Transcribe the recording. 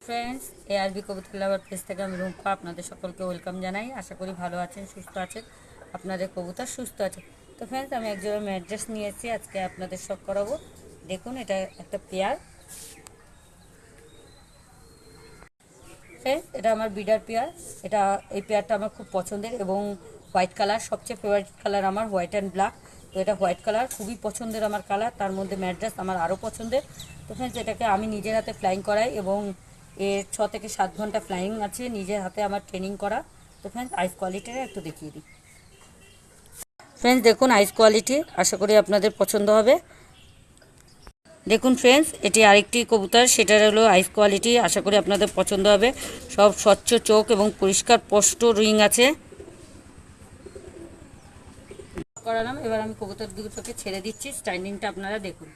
Friends, ARB কবুতর লাভার page থেকে আমি রুম্পা আপনাদের সকলকে ওয়েলকাম জানাই। আশা করি ভালো আছেন, সুস্থ আছেন, আপনাদের কবুতর সুস্থ আছে। তো ফ্রেন্ডস, আমি একজোড়া ম্যাড্রেস নিয়েছি, আজকে আপনাদের শখ করাবো। দেখুন, এটা একটা পেয়ার। ফ্রেন্ডস, এটা আমার বিডার পেয়ার। এই পেয়ারটা আমার খুব পছন্দের এবং হোয়াইট কালার, সবচেয়ে ফেভারিট কালার আমার হোয়াইট অ্যান্ড ব্ল্যাক। তো এটা হোয়াইট কালার খুবই পছন্দের আমার কালার, তার মধ্যে ম্যাড্রেস আমার আরও পছন্দের। তো ফ্রেন্ডস, এটাকে আমি নিজের হাতে ফ্লাইং করাই এবং এর 6 থেকে 7 ঘন্টা ফ্লাইং আছে, নিজের হাতে আমার ট্রেনিং করা। তো ফ্রেন্ডস, আইস কোয়ালিটিটা একটু দেখিয়ে দিই। ফ্রেন্ডস দেখুন, আইস কোয়ালিটি আশা করি আপনাদের পছন্দ হবে। দেখুন ফ্রেন্ডস, এটি আরেকটি কবুতর, সেটার হলো আইস কোয়ালিটি, আশা করি আপনাদের পছন্দ হবে। সব স্বচ্ছ চোখ এবং পরিষ্কার স্পষ্ট রিং আছে। করালাম, এবার আমি কবুতর দুটোকে ছেড়ে দিচ্ছি, স্ট্যান্ডিংটা আপনারা দেখুন।